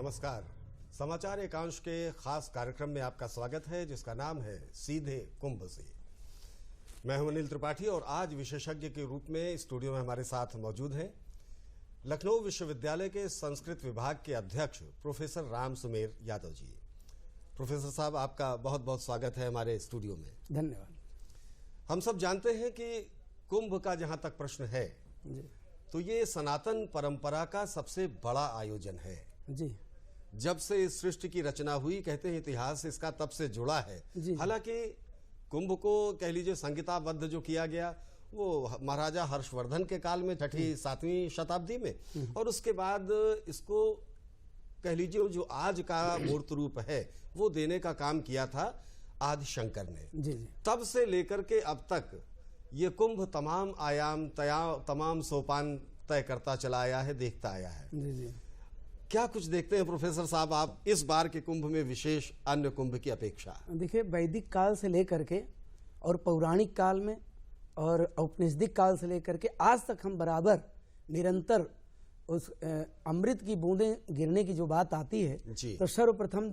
नमस्कार। समाचार एकांश के खास कार्यक्रम में आपका स्वागत है, जिसका नाम है सीधे कुंभ से। मैं हूं अनिल त्रिपाठी और आज विशेषज्ञ के रूप में स्टूडियो में हमारे साथ मौजूद हैं लखनऊ विश्वविद्यालय के संस्कृत विभाग के अध्यक्ष प्रोफेसर राम सुमेर यादव जी। प्रोफेसर साहब, आपका बहुत बहुत स्वागत है हमारे स्टूडियो में। धन्यवाद। हम सब जानते हैं कि कुंभ का जहां तक प्रश्न है जी तो ये सनातन परंपरा का सबसे बड़ा आयोजन है। जी जब से इस सृष्टि की रचना हुई, कहते हैं इतिहास इसका तब से जुड़ा है। हालांकि कुंभ को कह लीजिए संहिताबद्ध जो किया गया वो महाराजा हर्षवर्धन के काल में 6वीं 7वीं शताब्दी में, और उसके बाद इसको कह लीजिए जो आज का मूर्त रूप है वो देने का काम किया था आदि शंकर ने। जी तब से लेकर के अब तक ये कुंभ तमाम आयाम तमाम सोपान तय करता चला आया है, देखता आया है। जी क्या कुछ देखते हैं प्रोफेसर साहब आप इस बार के कुंभ में विशेष अन्य कुंभ की अपेक्षा? देखिए, वैदिक काल से लेकर के और पौराणिक काल में और औपनिषदिक काल से लेकर के आज तक हम बराबर निरंतर उस अमृत की बूंदें गिरने की जो बात आती है, तो सर्वप्रथम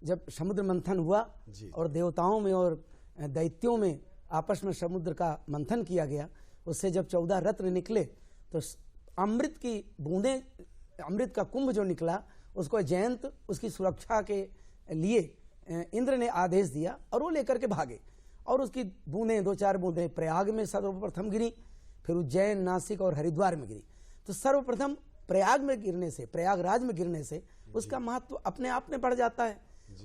जब समुद्र मंथन हुआ और देवताओं में और दैत्यों में आपस में समुद्र का मंथन किया गया, उससे जब 14 रत्न निकले तो अमृत की बूंदें, अमृत का कुंभ जो निकला, उसको जयंत उसकी सुरक्षा के लिए इंद्र ने आदेश दिया और वो लेकर के भागे, और उसकी बूंदें 2-4 बूंदें प्रयाग में सर्वप्रथम गिरी, फिर उज्जैन, नासिक और हरिद्वार में गिरी। तो सर्वप्रथम प्रयाग में गिरने से, प्रयागराज में गिरने से उसका महत्व अपने आप में बढ़ जाता है।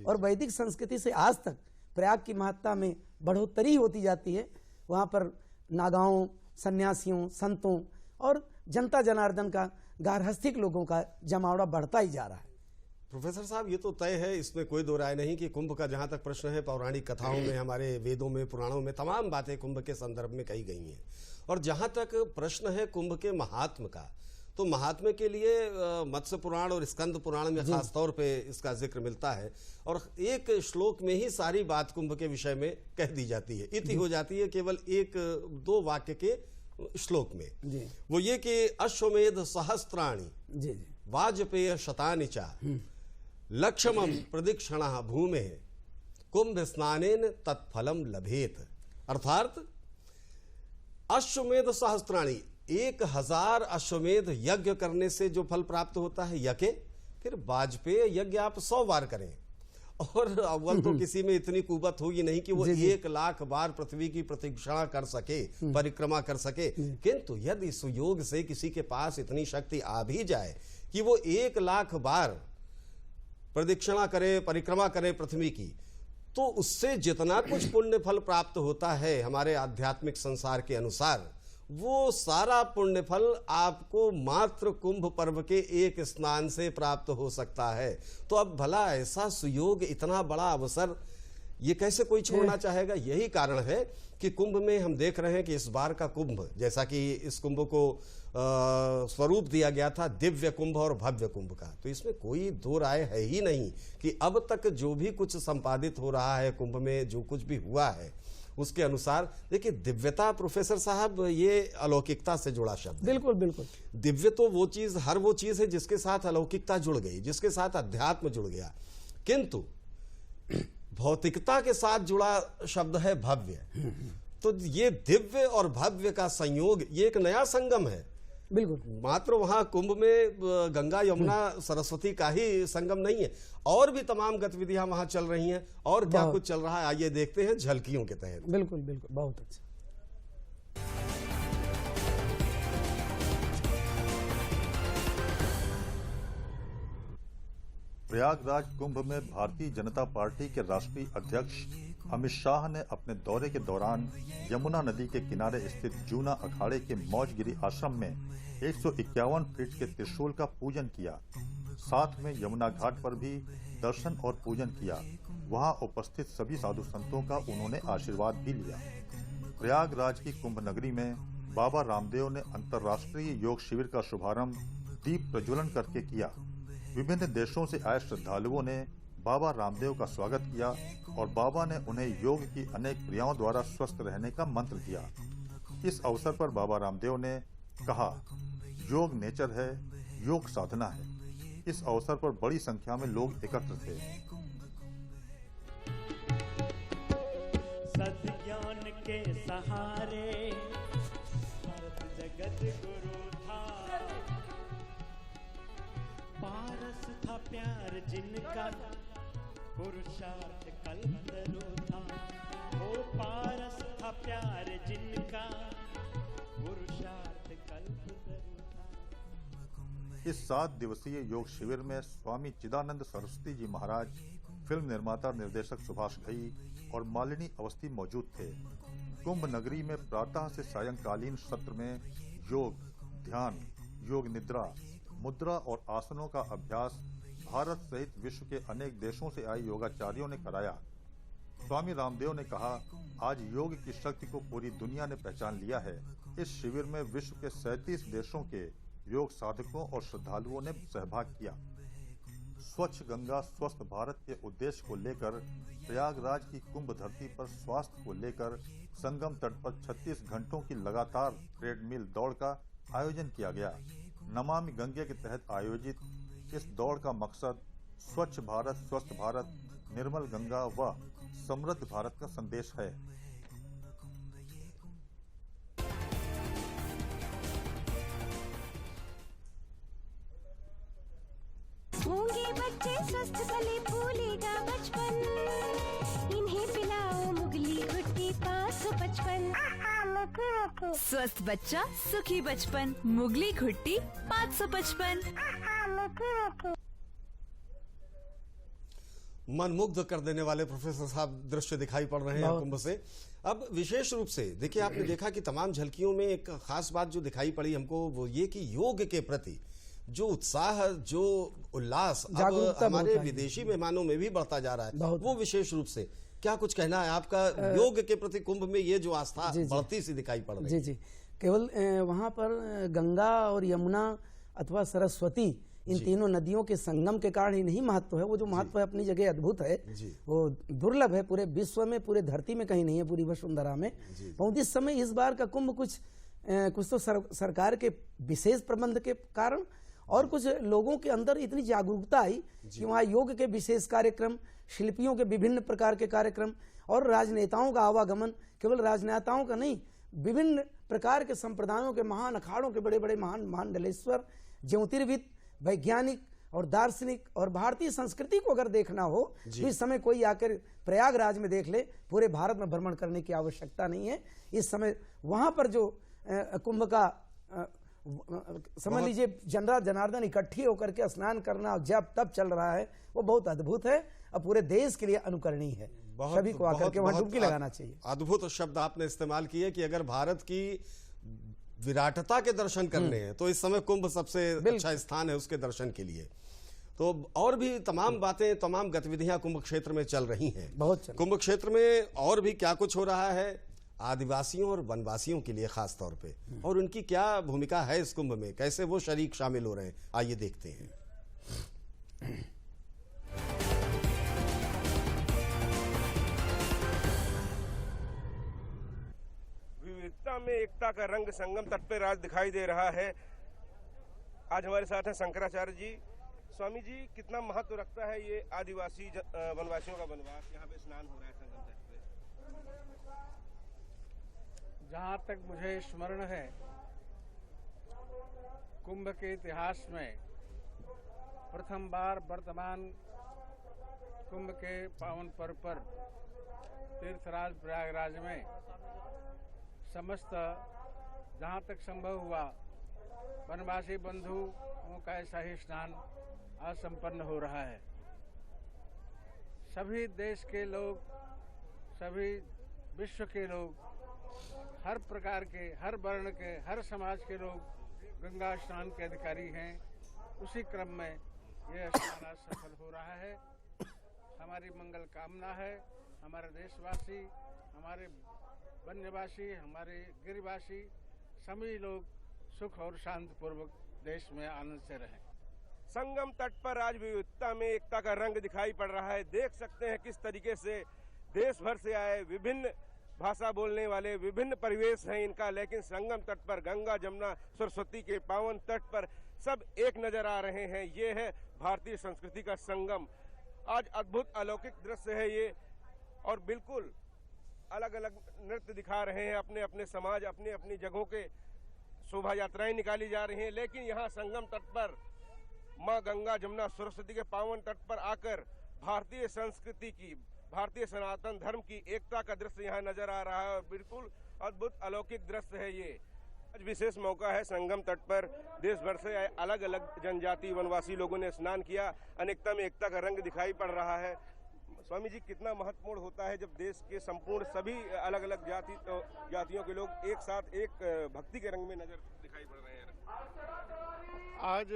और वैदिक संस्कृति से आज तक प्रयाग की महत्ता में बढ़ोतरी होती जाती है। वहाँ पर नागाओं, सन्यासियों, संतों और जनता जनार्दन का, गारहस्थिक लोगों का जमावड़ा बढ़ता ही जा रहा है। प्रोफेसर साहब, ये तो तय है, इसमें कोई दो राय नहीं कि कुंभ का जहां तक प्रश्न है, पौराणिक कथाओं में, हमारे वेदों में, पुराणों में तमाम बातें कुंभ के संदर्भ में कही गई हैं। और जहां तक प्रश्न है कुंभ के महात्म का, तो महात्म्य के लिए मत्स्य पुराण और स्कंद पुराण में खास तौर पे इसका जिक्र मिलता है, और एक श्लोक में ही सारी बात कुंभ के विषय में कह दी जाती है। इति हो जाती है केवल 1-2 वाक्य के श्लोक में। वो ये कि अश्वमेध सहस्त्राणि वाजपेय शतानि च लक्ष्मम प्रदक्षिणः भूमेः कुंभ स्नानेन तत्फलम लभेत। अर्थात अश्वमेध सहस्त्राणि, 1000 अश्वमेध यज्ञ करने से जो फल प्राप्त होता है यज्ञ, फिर वाजपेय यज्ञ आप 100 बार करें, और अव्वल तो किसी में इतनी कुवत होगी नहीं कि वो 1 लाख बार पृथ्वी की प्रदक्षिणा कर सके, परिक्रमा कर सके। किंतु यदि सुयोग से किसी के पास इतनी शक्ति आ भी जाए कि वो 1 लाख बार प्रदक्षिणा करे, परिक्रमा करे पृथ्वी की, तो उससे जितना कुछ पुण्य फल प्राप्त होता है हमारे आध्यात्मिक संसार के अनुसार, वो सारा पुण्य फल आपको मात्र कुंभ पर्व के एक स्नान से प्राप्त हो सकता है। तो अब भला ऐसा सुयोग, इतना बड़ा अवसर, ये कैसे कोई छोड़ना चाहेगा? यही कारण है कि कुंभ में हम देख रहे हैं कि इस बार का कुंभ, जैसा कि इस कुंभ को स्वरूप दिया गया था दिव्य कुंभ और भव्य कुंभ का, तो इसमें कोई दो राय है ही नहीं कि अब तक जो भी कुछ संपादित हो रहा है कुंभ में, जो कुछ भी हुआ है उसके अनुसार, देखिए दिव्यता प्रोफेसर साहब ये अलौकिकता से जुड़ा शब्द। बिल्कुल बिल्कुल। दिव्य तो वो चीज, हर वो चीज है जिसके साथ अलौकिकता जुड़ गई, जिसके साथ अध्यात्म जुड़ गया। किंतु भौतिकता के साथ जुड़ा शब्द है भव्य। तो ये दिव्य और भव्य का संयोग, ये एक नया संगम है। बिल्कुल। मात्र वहां कुंभ में गंगा, यमुना, सरस्वती का ही संगम नहीं है, और भी तमाम गतिविधियां वहां चल रही हैं। और क्या कुछ चल रहा है, आइए देखते हैं झलकियों के तहत। बिल्कुल बिल्कुल, बहुत अच्छा। प्रयागराज कुंभ में भारतीय जनता पार्टी के राष्ट्रीय अध्यक्ष अमित शाह ने अपने दौरे के दौरान यमुना नदी के किनारे स्थित जूना अखाड़े के मौजगिरी आश्रम में 151 फीट के त्रिशूल का पूजन किया। साथ में यमुना घाट पर भी दर्शन और पूजन किया। वहां उपस्थित सभी साधु संतों का उन्होंने आशीर्वाद भी लिया। प्रयागराज की कुंभ नगरी में बाबा रामदेव ने अंतर्राष्ट्रीय योग शिविर का शुभारंभ दीप प्रज्वलन करके किया। विभिन्न देशों से आए श्रद्धालुओं ने बाबा रामदेव का स्वागत किया और बाबा ने उन्हें योग की अनेक क्रियाओं द्वारा स्वस्थ रहने का मंत्र दिया। इस अवसर पर बाबा रामदेव ने कहा, योग नेचर है, योग साधना है। इस अवसर पर बड़ी संख्या में लोग एकत्र थे। सद्ज्ञान के सहारे भारत जगत गुरु था, पारस था प्यार जिनका, पुरुषार्थ कल्पतरु था। वो पारस था प्यार जिनका, पुरुषार्थ कल्पतरु था। इस 7 दिवसीय योग शिविर में स्वामी चिदानंद सरस्वती जी महाराज, फिल्म निर्माता निर्देशक सुभाष घई और मालिनी अवस्थी मौजूद थे। कुंभ नगरी में प्रातः से सायंकालीन सत्र में योग, ध्यान, योग निद्रा, मुद्रा और आसनों का अभ्यास भारत सहित विश्व के अनेक देशों से आए योगाचार्यों ने कराया। स्वामी रामदेव ने कहा, आज योग की शक्ति को पूरी दुनिया ने पहचान लिया है। इस शिविर में विश्व के 37 देशों के योग साधकों और श्रद्धालुओं ने सहभाग किया। स्वच्छ गंगा स्वस्थ भारत के उद्देश्य को लेकर प्रयागराज की कुंभ धरती पर स्वास्थ्य को लेकर संगम तट पर 36 घंटों की लगातार ट्रेडमिल दौड़ का आयोजन किया गया। नमामि गंगे के तहत आयोजित इस दौड़ का मकसद स्वच्छ भारत, स्वस्थ भारत, निर्मल गंगा व समृद्ध भारत का संदेश है। होंगे बच्चे स्वस्थ भले फूलेगा बचपन, इन्हें पिलाओ मुगली घुट्टी 555। स्वस्थ बच्चा सुखी बचपन, मुगली घुट्टी 555। मनमुग्ध कर देने वाले प्रोफेसर साहब दृश्य दिखाई पड़ रहे हैं कुंभ से। अब विशेष रूप से देखिए, आपने देखा कि तमाम झलकियों में एक खास बात जो दिखाई पड़ी हमको वो ये कि योग के प्रति जो उत्साह, जो उल्लास अब हमारे विदेशी मेहमानों में भी बढ़ता जा रहा है, वो विशेष रूप से क्या कुछ कहना है आपका योग के प्रति? कुंभ में ये जो आस्था बढ़ती सी दिखाई पड़ रही है। जी, केवल वहाँ पर गंगा और यमुना अथवा सरस्वती, इन तीनों नदियों के संगम के कारण ही नहीं महत्व है। वो जो महत्व है अपनी जगह अद्भुत है, वो दुर्लभ है, पूरे विश्व में, पूरे धरती में कहीं नहीं है, पूरी वसुंधरा में। और इस समय इस बार का कुंभ कुछ तो सरकार के विशेष प्रबंध के कारण और कुछ लोगों के अंदर इतनी जागरूकता आई कि वहाँ योग के विशेष कार्यक्रम, शिल्पियों के विभिन्न प्रकार के कार्यक्रम और राजनेताओं का आवागमन, केवल राजनेताओं का नहीं, विभिन्न प्रकार के संप्रदायों के महान अखाड़ों के बड़े बड़े महान मंडलेश्वर, ज्योतिर्विद, वैज्ञानिक और दार्शनिक और भारतीय संस्कृति को अगर देखना हो तो इस समय कोई आकर प्रयागराज में देख ले, पूरे भारत में भ्रमण करने की आवश्यकता नहीं है। इस समय वहां पर जो कुंभ का समझ लीजिए जनार्दन इकट्ठी होकर के स्नान करना और जब तब चल रहा है, वो बहुत अद्भुत है और पूरे देश के लिए अनुकरणीय है। सभी को आकर के वहां डुबकी लगाना चाहिए। अद्भुत शब्द आपने इस्तेमाल किए कि अगर भारत की विराटता के दर्शन करने हैं तो इस समय कुंभ सबसे अच्छा स्थान है उसके दर्शन के लिए। तो और भी तमाम बातें, तमाम गतिविधियां कुंभ क्षेत्र में चल रही हैं। कुंभ क्षेत्र में और भी क्या कुछ हो रहा है आदिवासियों और वनवासियों के लिए खास तौर पे, और उनकी क्या भूमिका है इस कुंभ में, कैसे वो शरीक शामिल हो रहे हैं, आइए देखते हैं। विविधता में एकता का रंग संगम तट पर आज दिखाई दे रहा है। आज हमारे साथ हैं शंकराचार्य जी। स्वामी जी, कितना महत्व रखता है ये आदिवासी वनवासियों का वनवास, यहाँ पे स्नान हो रहा है संगम तट पे? जहाँ तक मुझे स्मरण है, कुंभ के इतिहास में प्रथम बार वर्तमान कुंभ के पावन पर्व पर तीर्थराज प्रयागराज में समस्त जहाँ तक संभव हुआ वनवासी बंधुओं का ऐसा ही स्नान आज संपन्न हो रहा है। सभी देश के लोग, सभी विश्व के लोग, हर प्रकार के, हर वर्ण के, हर समाज के लोग गंगा स्नान के अधिकारी हैं। उसी क्रम में यह स्नान आज सफल हो रहा है। हमारी मंगल कामना है, हमारे देशवासी, हमारे वन्यवासी, हमारे गिरिवासी, सभी लोग सुख और शांतिपूर्वक देश में आनंद से रहें। संगम तट पर आज विविधता में एकता का रंग दिखाई पड़ रहा है। देख सकते हैं किस तरीके से देश भर से आए, विभिन्न भाषा बोलने वाले, विभिन्न परिवेश हैं इनका, लेकिन संगम तट पर गंगा, जमुना, सरस्वती के पावन तट पर सब एक नजर आ रहे हैं। ये है भारतीय संस्कृति का संगम। आज अद्भुत अलौकिक दृश्य है ये, और बिल्कुल अलग अलग नृत्य दिखा रहे हैं अपने अपने समाज, अपनी अपनी जगहों के शोभा यात्राएं निकाली जा रही हैं। लेकिन यहाँ संगम तट पर माँ गंगा जमुना सरस्वती के पावन तट पर आकर भारतीय संस्कृति की, भारतीय सनातन धर्म की एकता का दृश्य यहाँ नजर आ रहा है, और बिल्कुल अद्भुत अलौकिक दृश्य है ये। आज विशेष मौका है, संगम तट पर देश भर से आए अलग अलग जनजाति वनवासी लोगों ने स्नान किया। अनेकता में एकता का रंग दिखाई पड़ रहा है। स्वामी जी, कितना महत्वपूर्ण होता है जब देश के संपूर्ण सभी अलग अलग जातियों के लोग एक साथ एक भक्ति के रंग में नजर दिखाई पड़ रहे हैं। आज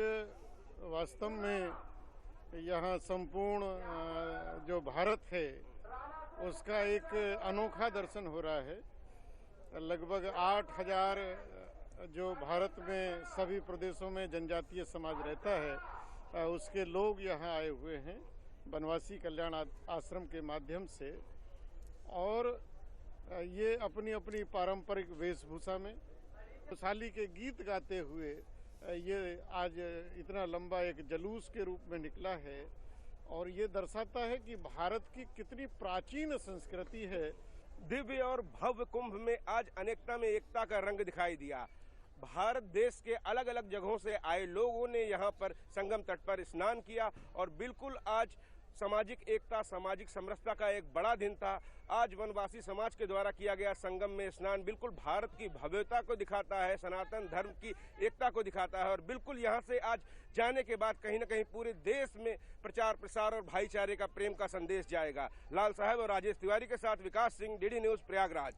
वास्तव में यहाँ संपूर्ण जो भारत है उसका एक अनोखा दर्शन हो रहा है। लगभग 8000 जो भारत में सभी प्रदेशों में जनजातीय समाज रहता है उसके लोग यहाँ आए हुए हैं वनवासी कल्याण आश्रम के माध्यम से, और ये अपनी अपनी पारंपरिक वेशभूषा में खुशहाली के गीत गाते हुए ये आज इतना लंबा एक जुलूस के रूप में निकला है। और ये दर्शाता है कि भारत की कितनी प्राचीन संस्कृति है। दिव्य और भव्य कुंभ में आज अनेकता में एकता का रंग दिखाई दिया। भारत देश के अलग अलग जगहों से आए लोगों ने यहाँ पर संगम तट पर स्नान किया, और बिल्कुल आज सामाजिक एकता, सामाजिक समरसता का एक बड़ा दिन था। आज वनवासी समाज के द्वारा किया गया संगम में स्नान बिल्कुल भारत की भव्यता को दिखाता है, सनातन धर्म की एकता को दिखाता है, और बिल्कुल यहाँ से आज जाने के बाद कहीं न कहीं पूरे देश में प्रचार प्रसार और भाईचारे का, प्रेम का संदेश जाएगा। लाल साहब और राजेश तिवारी के साथ विकास सिंह, डीडी न्यूज, प्रयागराज।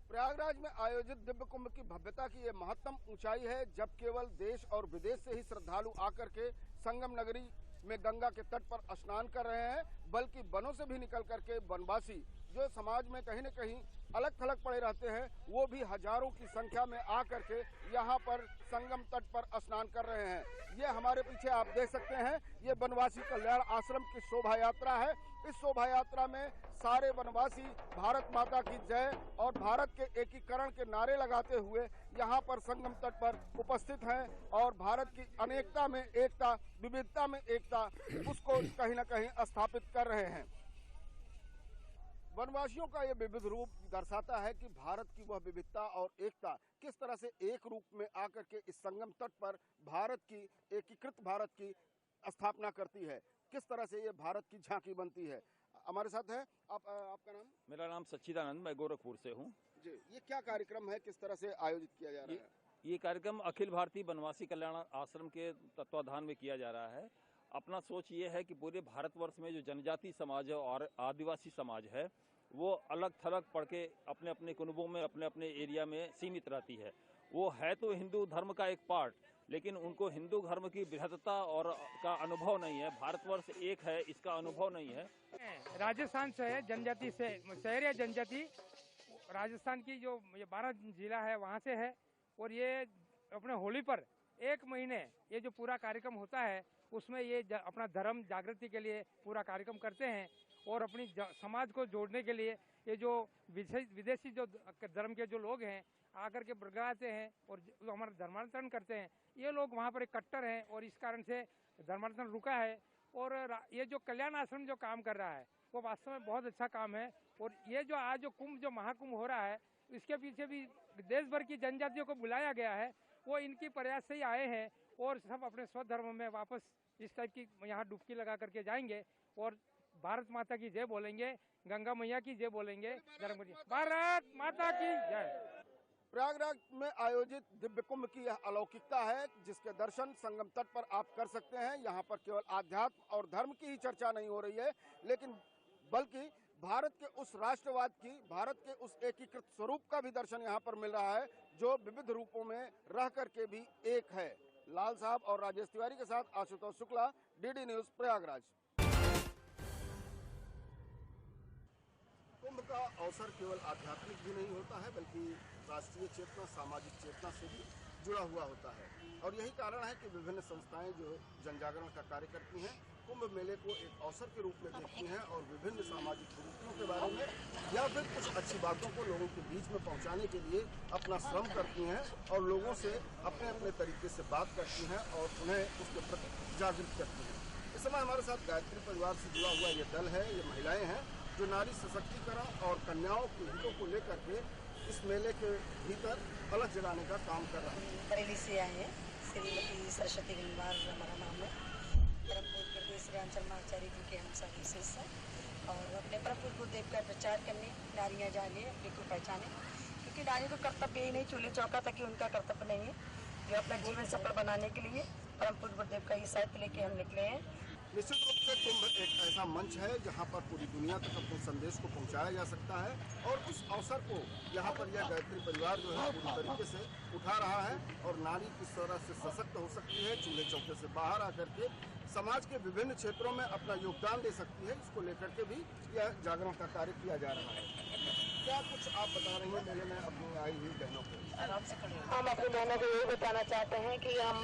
प्रयागराज में आयोजित दिव्य कुंभ की भव्यता की ये महत्तम ऊंचाई है, जब केवल देश और विदेश से ही श्रद्धालु आकर के संगम नगरी में गंगा के तट पर स्नान कर रहे हैं, बल्कि वनों से भी निकल करके वनवासी जो समाज में कहीं न कहीं अलग थलग पड़े रहते हैं, वो भी हजारों की संख्या में आकर के यहाँ पर संगम तट पर स्नान कर रहे हैं। ये हमारे पीछे आप देख सकते हैं, ये वनवासी कल्याण आश्रम की शोभा यात्रा है। इस शोभा यात्रा में सारे वनवासी भारत माता की जय और भारत के एकीकरण के नारे लगाते हुए यहाँ पर संगम तट पर उपस्थित हैं, और भारत की अनेकता में एकता, विविधता में एकता, उसको कहीं न कहीं स्थापित कर रहे हैं। वनवासियों का ये विविध रूप दर्शाता है कि भारत की वह विविधता और एकता किस तरह से एक रूप में आकर के इस संगम तट पर भारत की, एकीकृत भारत की स्थापना करती है। किस तरह से ये भारत की झांकी बनती है। हमारे साथ है आपका नाम? मेरा नाम सच्चिदानंद, मैं गोरखपुर से हूँ जी। ये क्या कार्यक्रम है, किस तरह से आयोजित किया जा रहा है? ये कार्यक्रम अखिल भारतीय वनवासी कल्याण आश्रम के तत्वाधान में किया जा रहा है। अपना सोच ये है कि पूरे भारतवर्ष में जो जनजाति समाज है और आदिवासी समाज है, वो अलग थलग पड़ के अपने अपने कुनबों में, अपने अपने एरिया में सीमित रहती है। वो है तो हिंदू धर्म का एक पार्ट, लेकिन उनको हिंदू धर्म की बृहत्ता और का अनुभव नहीं है। भारतवर्ष एक है, इसका अनुभव नहीं है। राजस्थान से है, जनजाति से, शहरी जनजाति राजस्थान की जो ये 12 जिला है वहाँ से है, और ये अपने होली पर 1 महीने ये जो पूरा कार्यक्रम होता है उसमें ये अपना धर्म जागृति के लिए पूरा कार्यक्रम करते हैं, और अपनी समाज को जोड़ने के लिए ये जो विदेशी जो धर्म के जो लोग हैं आकर के बरगलाते हैं और जो हमारा धर्मांतरण करते हैं, ये लोग वहाँ पर इकट्ठर हैं, और इस कारण से धर्मांतरण रुका है। और ये जो कल्याण आश्रम जो काम कर रहा है वो वास्तव में बहुत अच्छा काम है। और ये जो आज जो कुंभ, जो महाकुंभ हो रहा है, इसके पीछे भी देश भर की जनजातियों को बुलाया गया है। वो इनकी प्रयास से ही आए हैं, और सब अपने स्वधर्म में वापस इस टाइप की यहाँ डुबकी लगा करके जाएंगे, और भारत माता की जय बोलेंगे, गंगा मैया की जय बोलेंगे, भारत माता की जय। प्रयागराज में आयोजित दिव्य कुंभ की यह अलौकिकता है, जिसके दर्शन संगम तट पर आप कर सकते हैं। यहाँ पर केवल आध्यात्म और धर्म की ही चर्चा नहीं हो रही है, लेकिन बल्कि भारत के उस राष्ट्रवाद की, भारत के उस एकीकृत स्वरूप का भी दर्शन यहाँ पर मिल रहा है, जो विविध रूपों में रह करके भी एक है। लाल साहब और राजेश तिवारी के साथ आशुतोष शुक्ला, डीडी न्यूज, प्रयागराज। कुंभ का अवसर केवल आध्यात्मिक भी नहीं होता है, बल्कि राष्ट्रीय चेतना, सामाजिक चेतना से भी जुड़ा हुआ होता है। और यही कारण है कि विभिन्न संस्थाएं जो जन जागरण का कार्य करती हैं, कुंभ मेले को एक अवसर के रूप में देखती हैं और विभिन्न सामाजिक कुरीतियों के बारे में या फिर कुछ अच्छी बातों को लोगों के बीच में पहुंचाने के लिए अपना श्रम करती हैं और लोगों से अपने अपने तरीके से बात करती हैं और उन्हें उसके प्रति जागृत करती हैं। इस समय हमारे साथ गायत्री परिवार से जुड़ा हुआ ये दल है, ये महिलाएं हैं जो नारी सशक्तिकरण और कन्याओं के हितों को लेकर के इस मेले के भीतर अलग जगाने का काम कर रहे हैं। बरेली से आए हैं, श्रीमती सरस्वती गंगवार हमारा नाम है। परम पूज्य गुरुदेव श्री रामचंद्र आचार्य जी के हम सभी शिष्य हैं और अपने परम पूज्य गुरुदेव का प्रचार करने नारियाँ जागे, अपने को पहचाने, क्योंकि नारी को कर्तव्य ही नहीं चूल्हे चौका तक ही उनका कर्तव्य नहीं है। जो अपना जीवन सफल बनाने के लिए परम पूज्य गुरुदेव का ये साहित्य लेके हम निकले हैं। निश्चित रूप से कुंभ एक ऐसा मंच है जहां पर पूरी दुनिया तक अपने संदेश को पहुंचाया जा सकता है और उस अवसर को यहाँ पर यह गायत्री परिवार जो है पूरी तरीके से उठा रहा है और नारी किस तरह से सशक्त हो सकती है, चूल्हे चौके से बाहर आकर के समाज के विभिन्न क्षेत्रों में अपना योगदान दे सकती है, इसको लेकर के भी यह जागरण का कार्य किया जा रहा है। क्या कुछ आप बता रही हैं मेले में अपनी आई हुई बहनों को? हम अपनी बहनों को यही बताना चाहते हैं कि हम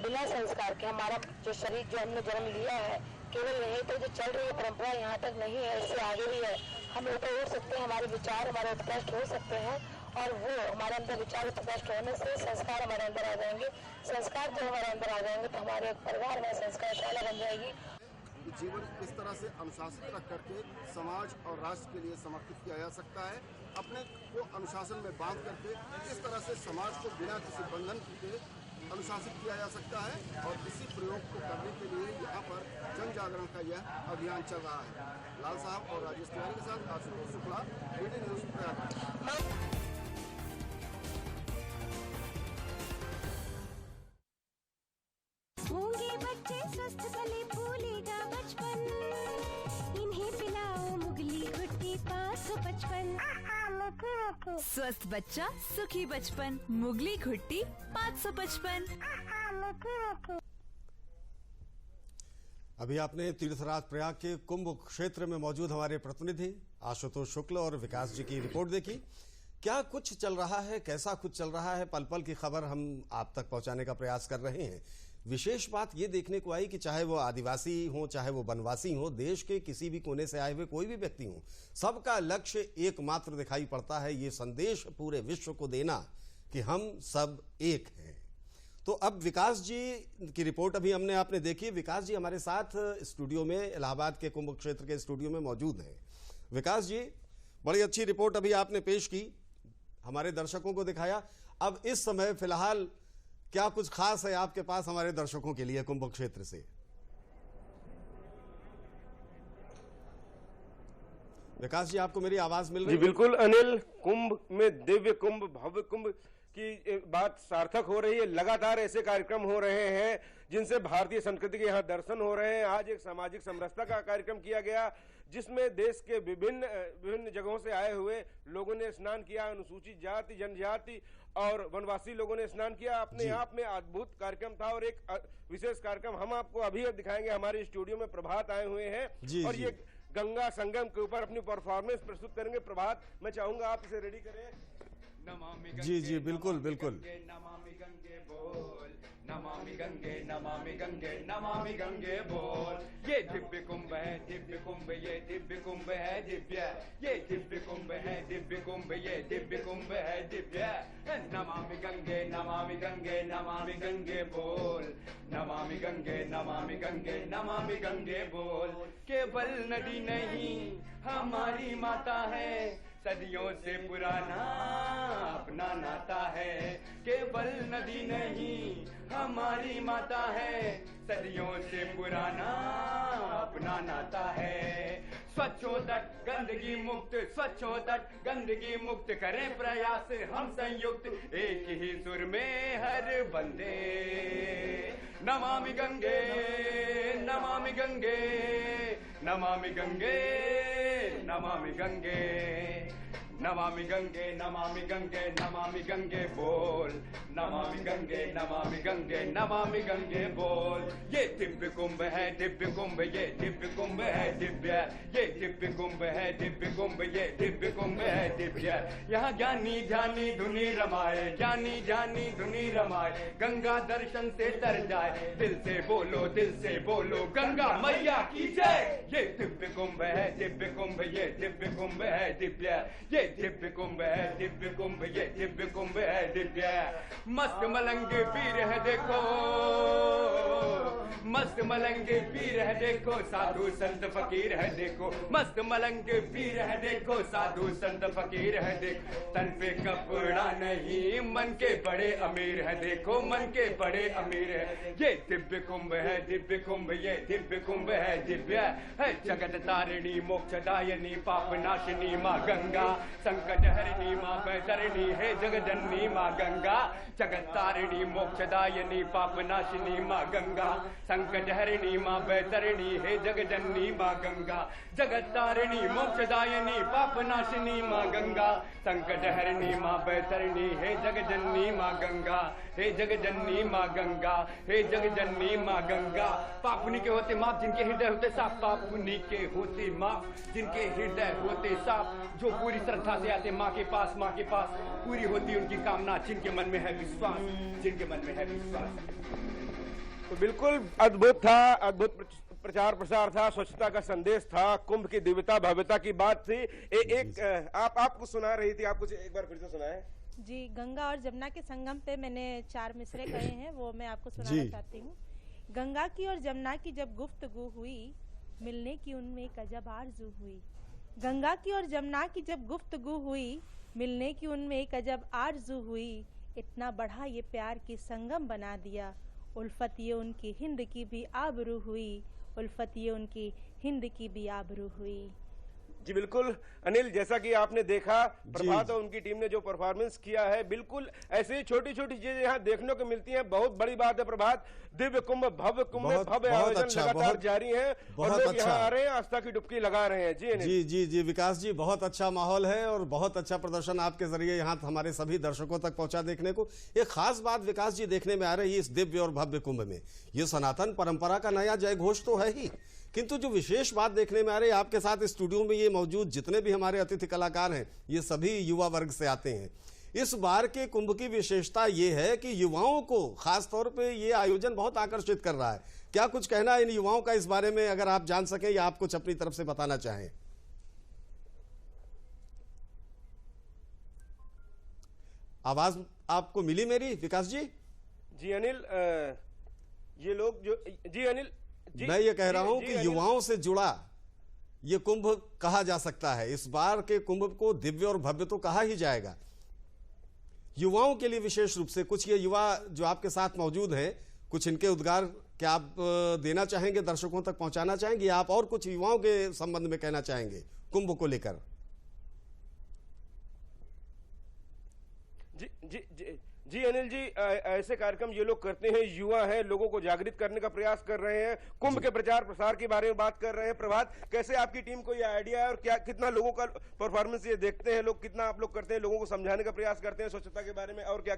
बिना संस्कार के हमारा जो शरीर जो हमने जन्म लिया है केवल यहीं तक जो चल रही है परंपरा यहाँ तक नहीं है, इससे आगे भी है। हम ऊपर उठ सकते हैं, हमारे विचार हमारे उत्कृष्ट हो सकते हैं और वो हमारे अंदर विचार उत्कृष्ट होने से संस्कार हमारे अंदर आ जाएंगे। संस्कार जब हमारे अंदर आ जाएंगे तो हमारे परिवार में संस्कारशाला बन जाएगी। जीवन किस तरह से अनुशासित रख करके समाज और राष्ट्र के लिए समर्पित किया जा सकता है, अपने को अनुशासन में बांध करके किस तरह से समाज को बिना किसी बंधन के अनुशासित किया जा सकता है और इसी प्रयोग को करने के लिए यहाँ पर जन जागरण का यह अभियान चल रहा है। लाल साहब और राजेश तिवारी के साथ आशुतोष शुक्ला, डीडी न्यूज़ प्रयागराज। होंगे बच्चे स्वस्थ भले फूलेगा बचपन, इन्हें पिलाओ मुगली घुट्टी 555। स्वस्थ बच्चा सुखी बचपन, मुगली घुट्टी 555। अभी आपने तीर्थराज प्रयाग के कुंभ क्षेत्र में मौजूद हमारे प्रतिनिधि आशुतोष शुक्ल और विकास जी की रिपोर्ट देखी। क्या कुछ चल रहा है, कैसा कुछ चल रहा है, पल पल की खबर हम आप तक पहुंचाने का प्रयास कर रहे हैं। विशेष बात ये देखने को आई कि चाहे वो आदिवासी हो, चाहे वो वनवासी हो, देश के किसी भी कोने से आए हुए कोई भी व्यक्ति हो, सबका लक्ष्य एकमात्र दिखाई पड़ता है, ये संदेश पूरे विश्व को देना कि हम सब एक हैं। तो अब विकास जी की रिपोर्ट अभी आपने देखी। विकास जी हमारे साथ स्टूडियो में, इलाहाबाद के कुंभ क्षेत्र के स्टूडियो में मौजूद हैं। विकास जी, बड़ी अच्छी रिपोर्ट अभी आपने पेश की, हमारे दर्शकों को दिखाया। अब इस समय फिलहाल क्या कुछ खास है आपके पास हमारे दर्शकों के लिए कुंभ क्षेत्र से? विकास जी, आपको मेरी आवाज मिल रही है? जी बिल्कुल अनिल, कुंभ में दिव्य कुंभ, भव्य कुंभ की बात सार्थक हो रही है। लगातार ऐसे कार्यक्रम हो रहे हैं जिनसे भारतीय संस्कृति के यहाँ दर्शन हो रहे हैं। आज एक सामाजिक समरसता का कार्यक्रम किया गया जिसमें देश के विभिन्न जगहों से आए हुए लोगों ने स्नान किया। अनुसूचित जाति, जनजाति और वनवासी लोगों ने स्नान किया। अपने आप में अद्भुत कार्यक्रम था और एक विशेष कार्यक्रम हम आपको अभी दिखाएंगे। हमारे स्टूडियो में प्रभात आए हुए हैं और ये गंगा संगम के ऊपर अपनी परफॉर्मेंस प्रस्तुत करेंगे। प्रभात, मैं चाहूंगा आप इसे रेडी करें। जी बिल्कुल बिल्कुल। नमामि गंगे बोल, नमामि गंगे, नमामि गंगे, नमामि गंगे बोल। ये दिव्य कुंभ है, दिव्य कुंभ, ये दिव्य कुंभ है दिव्य, ये दिव्य कुंभ है दिव्य कुंभ, ये दिव्य कुंभ है दिव्य। नमामि गंगे, नमामि गंगे, नमामि गंगे बोल, नमामि गंगे, नमामि गंगे, नमामि गंगे बोल। केवल नदी नहीं हमारी माता है, सदियों से पुराना अपना नाता है। केवल नदी नहीं हमारी माता है, सदियों से पुराना अपना नाता है। स्वच्छो तट गंदगी मुक्त, स्वच्छो तट गंदगी मुक्त, करें प्रयास हम संयुक्त, एक ही सुर में हर बंदे। नमामि गंगे, नमामि गंगे, नमामि गंगे, नमामि गंगे। नमामि गंगे नमामि गंगे नमामि गंगे बोल, नमामि गंगे नमामि गंगे नमामि गंगे बोल। ये दिव्य कुंभ है दिव्य कुंभ, ये दिव्य कुंभ है दिव्य, ये दिव्य कुंभ है दिव्य कुंभ, ये दिव्य कुंभ है दिव्य। यहाँ ज्ञानी ध्यानी धुनी रमाए, ज्ञानी ध्यानी धुनी रमाए, गंगा दर्शन से तर जाए, दिल से बोलो गंगा मैया की जय। ये दिव्य कुंभ है दिव्य कुंभ, ये दिव्य कुंभ है दिव्य, ये दिव्य कुंभ है दिव्य कुंभ, ये दिव्य कुंभ है दिव्य। मस्त मलंगे पीर है देखो, मस्त मलंगे पीर है देखो, साधु संत फकीर है देखो, मस्त मलंगे पीर है देखो, साधु संत फकीर है देखो। तन पे कपड़ा नहीं, मन के बड़े अमीर है देखो, मन के बड़े अमीर है। ये दिव्य कुंभ है दिव्य कुंभ, ये दिव्य कुंभ है दिव्य है। जगत तारिणी मोक्षदायिनी पाप नाशिनी माँ गंगा, संकट हरिणी माँ बैतरणी है जगजननी माँ गंगा। जगत तारिणी मोक्षदायिनी पाप नाशिनी माँ गंगा, संकट हरिणी माँ बैतरणी है जगजननी माँ गंगा। जगत तारिणी मोक्षदायिनी पाप नाशिनी माँ गंगा, संकट हरिणी माँ बैतरणी है जगजननी माँ गंगा, हे जगजननी माँ गंगा, हे जगजननी माँ गंगा। पापुनी के होते माप जिनके हृदय होते साफ, पापुनी के होते माप जिनके हृदय होते साफ, जो पूरी श्रद्धा से आते माँ के पास, माँ के पास पूरी होती उनकी कामना, जिनके मन में है विश्वास, जिनके मन में है विश्वास। तो बिल्कुल अद्भुत था, अद्भुत प्रचार प्रसार था, स्वच्छता का संदेश था, कुंभ की दिव्यता भव्यता की बात थी। आप कुछ सुना रही थी, आप कुछ एक बार फिर से सुनाएं। जी, गंगा और जमुना के संगम पे मैंने 4 मिसरे कहे हैं, वो मैं आपको सुनाना चाहती हूँ। गंगा की और जमुना की जब गुफ्तगू हुई, मिलने की उनमें एक अजब आरज़ू हुई। गंगा की और जमुना की जब गुफ्तगू हुई, मिलने की उनमें एक अजब आरज़ू हुई। इतना बढ़ा ये प्यार की संगम बना दिया, उल्फत ये उनकी हिंद की भी आबरू हुई, उल्फत ये उनकी हिंद की भी आबरू हुई। जी बिल्कुल अनिल, जैसा कि आपने देखा प्रभात और उनकी टीम ने जो परफॉर्मेंस किया है, बिल्कुल ऐसे ही छोटी छोटी चीजें यहाँ देखने को मिलती हैं। बहुत बड़ी बात है प्रभात, दिव्य कुंभ भव्य कुंभ में भव्य आयोजन लगातार जारी है और लोग यहाँ आ रहे हैं, आस्था की डुबकी लगा रहे हैं। जी जी जी जी विकास जी, बहुत अच्छा माहौल है और बहुत अच्छा प्रदर्शन आपके जरिए यहाँ हमारे सभी दर्शकों तक पहुंचा देखने को। एक खास बात विकास जी देखने में आ रही है इस दिव्य और भव्य कुंभ में, ये सनातन परंपरा का नया जय घोष तो है ही, किंतु जो विशेष बात देखने में आ रही है, आपके साथ स्टूडियो में ये मौजूद जितने भी हमारे अतिथि कलाकार हैं, ये सभी युवा वर्ग से आते हैं। इस बार के कुंभ की विशेषता ये है कि युवाओं को खास तौर पे ये आयोजन बहुत आकर्षित कर रहा है। क्या कुछ कहना है इन युवाओं का इस बारे में, अगर आप जान सकें या आप कुछ अपनी तरफ से बताना चाहें? आवाज आपको मिली मेरी विकास जी? जी अनिल, ये लोग जो जी अनिल मैं ये कह रहा हूं कि युवाओं से जुड़ा ये कुंभ कहा जा सकता है। इस बार के कुंभ को दिव्य और भव्य तो कहा ही जाएगा। युवाओं के लिए विशेष रूप से कुछ ये युवा जो आपके साथ मौजूद हैं, कुछ इनके उद्गार क्या आप देना चाहेंगे, दर्शकों तक पहुंचाना चाहेंगे, या आप और कुछ युवाओं के संबंध में कहना चाहेंगे कुंभ को लेकर? जी जी जी जी अनिल जी, ऐसे कार्यक्रम ये लोग करते हैं, युवा हैं, लोगों को जागृत करने का प्रयास कर रहे हैं, कुंभ के प्रचार प्रसार के बारे में बात कर रहे हैं। प्रभात, कैसे आपकी टीम को ये आइडिया है और क्या कितना लोगों का परफॉर्मेंस ये देखते हैं लोग, कितना आप लोग करते हैं, लोगों को समझाने का प्रयास करते हैं स्वच्छता के बारे में, और क्या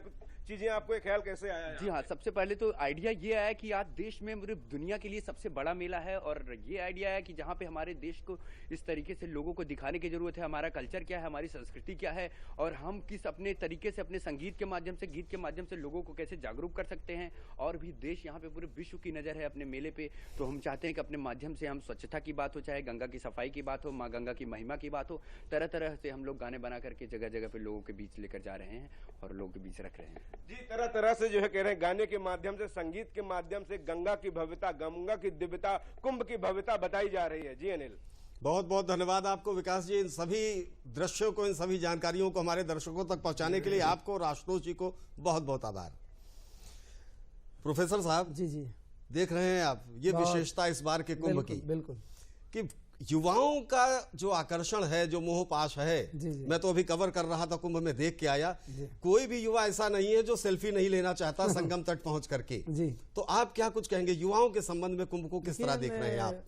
चीजें आपको एक ख्याल कैसे आया? जी हाँ, सबसे पहले तो आइडिया ये आया कि आज देश में पूरी दुनिया के लिए सबसे बड़ा मेला है, और ये आइडिया है कि जहाँ पे हमारे देश को इस तरीके से लोगों को दिखाने की जरूरत है, हमारा कल्चर क्या है, हमारी संस्कृति क्या है, और हम किस अपने तरीके से अपने संगीत के माध्यम से, गीत के माध्यम से लोगों को कैसे जागरूक कर सकते हैं। और भी देश यहाँ पे पूरे विश्व की नज़र है अपने मेले पे, तो हम चाहते हैं कि अपने माध्यम से हम स्वच्छता की बात हो, चाहे गंगा की सफाई की बात हो, माँ गंगा की महिमा की बात हो, तरह तरह से हम लोग गाने बना करके जगह जगह पे लोगों के बीच लेकर जा रहे हैं और लोगों के बीच रख रहे हैं। जी, तरह तरह से जो है कह रहे हैं, गाने के माध्यम से, संगीत के माध्यम से गंगा की भव्यता, गंगा की दिव्यता, कुंभ की भव्यता बताई जा रही है। जी अनिल, बहुत बहुत धन्यवाद आपको विकास जी, इन सभी दृश्यों को, इन सभी जानकारियों को हमारे दर्शकों तक पहुंचाने के लिए आपको और आशुतोष जी को बहुत बहुत आभार। प्रोफेसर साहब, जी जी, देख रहे हैं आप ये विशेषता इस बार के कुंभ की, बिल्कुल कि युवाओं का जो आकर्षण है, जो मोह पाश है, मैं तो अभी कवर कर रहा था, कुंभ में देख के आया, कोई भी युवा ऐसा नहीं है जो सेल्फी नहीं लेना चाहता संगम तट पहुंच करके। जी, तो आप क्या कुछ कहेंगे युवाओं के संबंध में, कुंभ को किस तरह देख रहे हैं आप?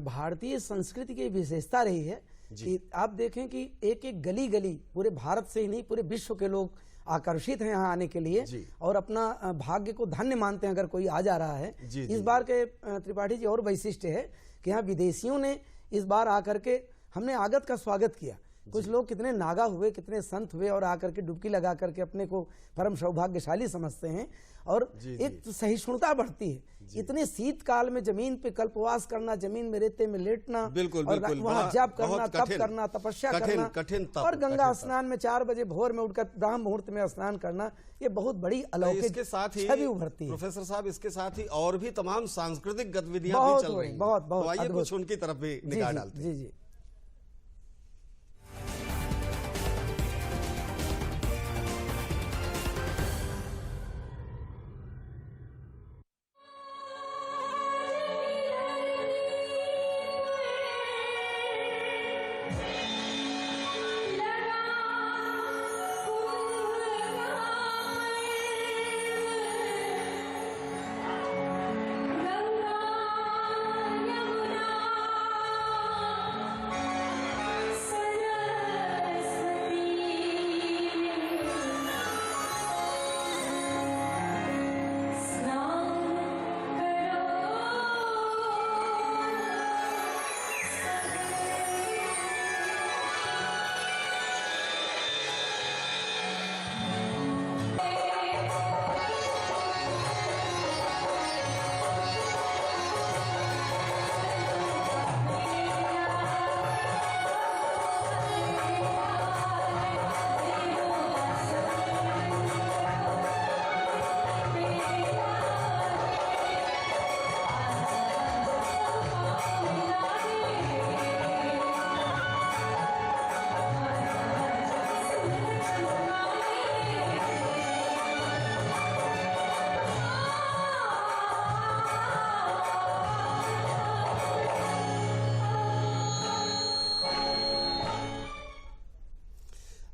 भारतीय संस्कृति की विशेषता रही है कि आप देखें कि एक एक गली गली पूरे भारत से ही नहीं पूरे विश्व के लोग आकर्षित हैं यहाँ आने के लिए और अपना भाग्य को धन्य मानते हैं अगर कोई आ जा रहा है। इस बार के त्रिपाठी जी और वैशिष्ट्य है कि यहाँ विदेशियों ने इस बार आकर के हमने आगत का स्वागत किया। कुछ लोग कितने नागा हुए, कितने संत हुए और आकर के डुबकी लगा करके अपने को परम सौभाग्यशाली समझते हैं और एक सहिष्णुता बढ़ती है। इतने शीतकाल में जमीन पे कल्पवास करना, जमीन में रेते में लेटना, बिल्कुल, और बिल्कुल, वहाँ जप करना, तप कठिन, करना, तपस्या कठिन, करना कठिन तप, और गंगा कठिन स्नान में 4 बजे भोर में उठकर ब्राह्म मुहूर्त में स्नान करना, ये बहुत बड़ी अलौकिक इसके साथ ही छवि उभरती है। प्रोफेसर साहब, इसके साथ ही और भी तमाम सांस्कृतिक गतिविधियां बहुत भी चल रही हैं। बहुत तो आइए अद्भुत। कुछ उनकी तरफ भी निगाह डालते हैं। जी।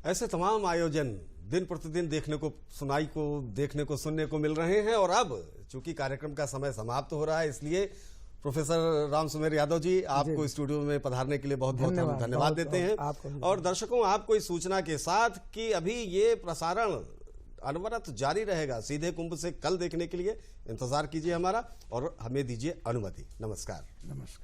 ऐसे तमाम आयोजन दिन प्रतिदिन देखने को सुनने को मिल रहे हैं। और अब चूंकि कार्यक्रम का समय समाप्त हो रहा है, इसलिए प्रोफेसर राम सुमेर यादव जी, आपको स्टूडियो में पधारने के लिए बहुत बहुत हम धन्यवाद देते हैं। और दर्शकों, आपको इस सूचना के साथ कि अभी ये प्रसारण अनवरत जारी रहेगा सीधे कुंभ से कल देखने के लिए इंतजार कीजिए हमारा और हमें दीजिए अनुमति। नमस्कार।